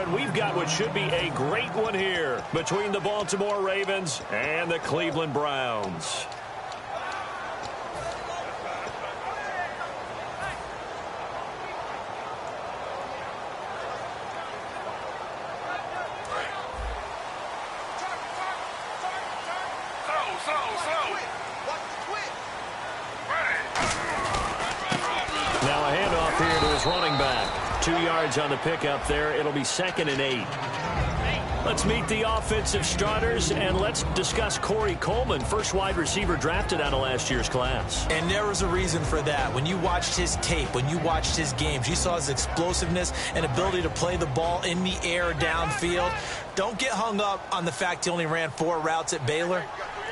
and we've got what should be a great one here between the Baltimore Ravens and the Cleveland Browns. Now a handoff here to his running back. 2 yards on the pickup there. It'll be 2nd and 8. Let's meet the offensive starters, and let's discuss Corey Coleman, first wide receiver drafted out of last year's class. And there was a reason for that. When you watched his tape, when you watched his games, you saw his explosiveness and ability to play the ball in the air downfield. Don't get hung up on the fact he only ran 4 routes at Baylor.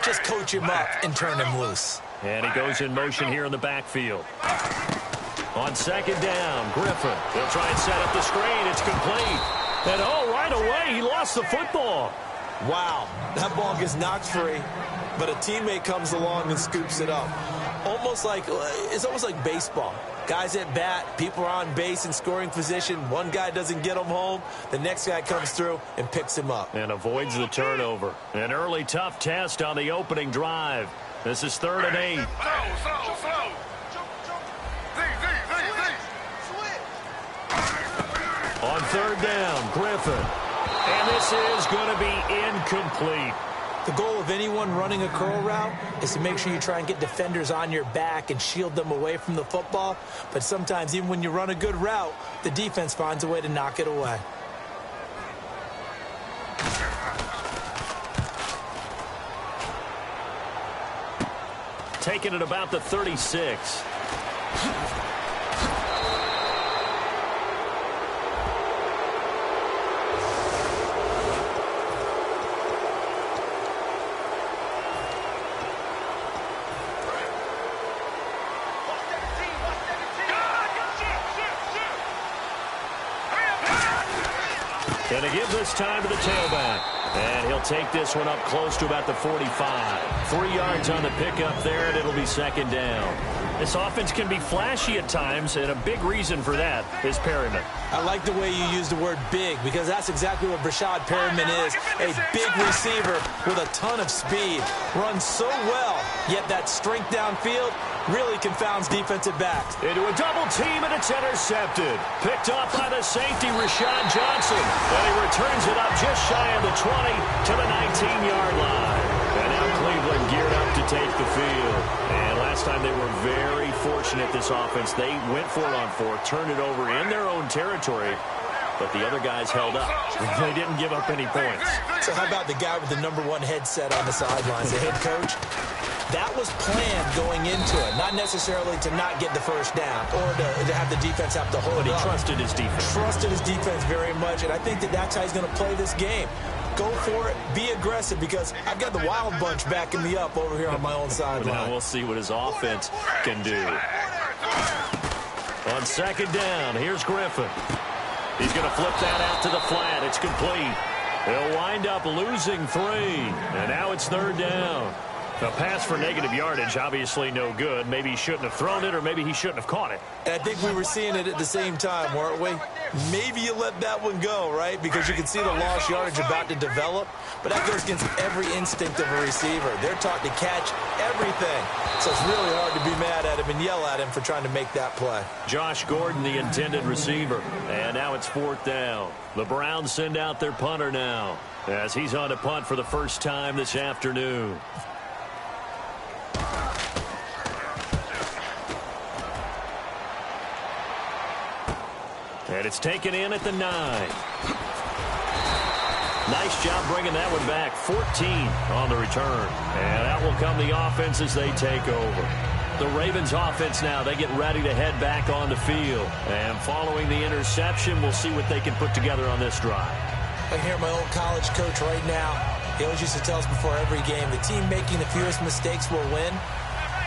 Just coach him up and turn him loose. And he goes in motion here in the backfield. On 2nd down, Griffin. He'll try and set up the screen. It's complete. And right away, he lost the football. Wow, that ball gets knocked free, but a teammate comes along and scoops it up. It's almost like baseball. Guys at bat, people are on base in scoring position. One guy doesn't get him home. The next guy comes through and picks him up. And avoids the turnover. An early tough test on the opening drive. This is 3rd and 8. On 3rd down, Griffin. And this is going to be incomplete. The goal of anyone running a curl route is to make sure you try and get defenders on your back and shield them away from the football. But sometimes even when you run a good route, the defense finds a way to knock it away. Taking it about the 36. And to give this time to the tailback. And he'll take this one up close to about the 45. 3 yards on the pickup there, and it'll be 2nd down. This offense can be flashy at times, and a big reason for that is Perryman. I like the way you use the word big, because that's exactly what Brashad Perryman is. A big receiver with a ton of speed. Runs so well, yet that strength downfield really confounds defensive backs. Into a double team, and it's intercepted. Picked off by the safety, Rashad Johnson. And he returns it up just shy of the 20 to the 19-yard line. And now Cleveland geared up to take the field. And last time they were very fortunate, this offense. They went for it on 4, turned it over in their own territory, but the other guys held up. They didn't give up any points. So how about the guy with the #1 headset on the sidelines, the head coach? That was planned going into it, not necessarily to not get the first down or to have the defense have to hold But he up. trusted his defense. Trusted his defense very much, and I think that's how he's going to play this game. Go for it, be aggressive, because I've got the wild bunch backing me up over here on my own sideline. Now we'll see what his offense can do. On 2nd down, here's Griffin. He's going to flip that out to the flat. It's complete. They'll wind up losing 3, and now it's 3rd down. A pass for negative yardage, obviously no good. Maybe he shouldn't have thrown it, or maybe he shouldn't have caught it. And I think we were seeing it at the same time, weren't we? Maybe you let that one go, right? Because you can see the lost yardage about to develop. But that goes against every instinct of a receiver. They're taught to catch everything. So it's really hard to be mad at him and yell at him for trying to make that play. Josh Gordon, the intended receiver. And now it's 4th down. The Browns send out their punter now, as he's on to punt for the first time this afternoon. And it's taken in at the 9. Nice job bringing that one back. 14 on the return. And out will come the offense as they take over. The Ravens offense now, they get ready to head back on the field. And following the interception, we'll see what they can put together on this drive. I hear my old college coach right now. He always used to tell us before every game, the team making the fewest mistakes will win.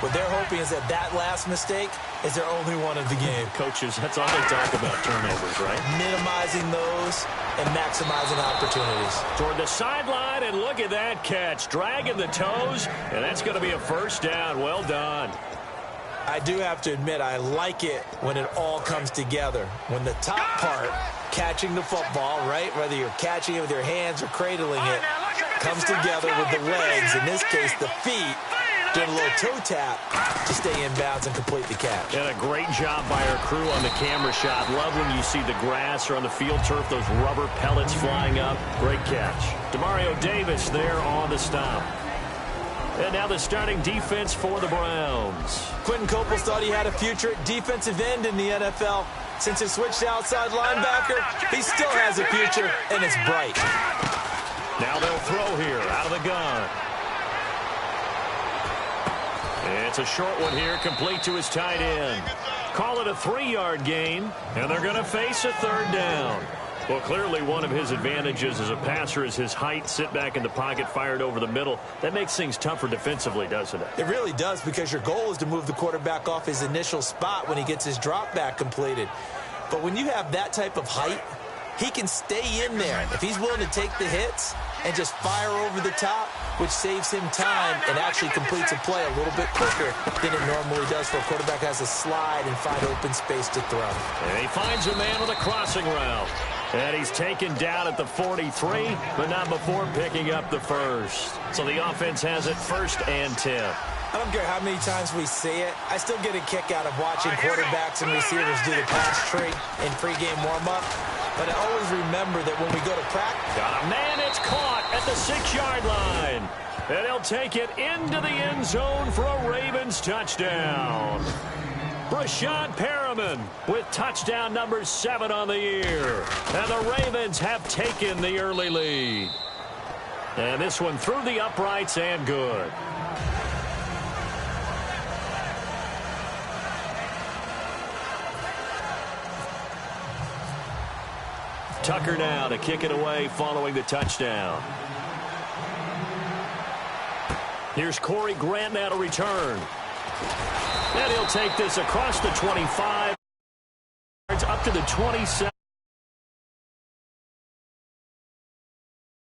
What they're hoping is that last mistake is their only one of the game. Coaches, that's all they talk about, turnovers, right? Minimizing those and maximizing opportunities. Toward the sideline, and look at that catch. Dragging the toes, and that's going to be a first down. Well done. I do have to admit, I like it when it all comes together. When the top part catching the football, right? Whether you're catching it with your hands or cradling it, comes together with the legs, in this case the feet, doing a little toe tap to stay in bounds and complete the catch. And a great job by our crew on the camera shot. Love when you see the grass or on the field turf, those rubber pellets flying up. Great catch. Demario Davis there on the stop. And now the starting defense for the Browns. Quentin Coples thought he had a future at defensive end in the NFL. Since he switched to outside linebacker, he still has a future, and it's bright. Now they'll throw here out of the gun. It's a short one here, complete to his tight end. Call it a 3-yard gain, and they're going to face a third down. Well, clearly one of his advantages as a passer is his height. Sit back in the pocket, fired over the middle. That makes things tougher defensively, doesn't it? It really does, because your goal is to move the quarterback off his initial spot when he gets his drop back completed. But when you have that type of height, he can stay in there if he's willing to take the hits and just fire over the top, which saves him time and actually completes a play a little bit quicker than it normally does for a quarterback who has to slide and find open space to throw. And he finds a man on the crossing route. And he's taken down at the 43, but not before picking up the first. So the offense has it 1st and 10. I don't care how many times we see it. I still get a kick out of watching quarterbacks and receivers do the pass tree in pregame warm-up. But I always remember that when we go to practice. Got a man, it's caught at the 6-yard line. And he'll take it into the end zone for a Ravens touchdown. Brashad Perriman with touchdown number 7 on the year. And the Ravens have taken the early lead. And this one through the uprights and good. Tucker now to kick it away following the touchdown. Here's Corey Grant now to return. And he'll take this across the 25, up to the 27.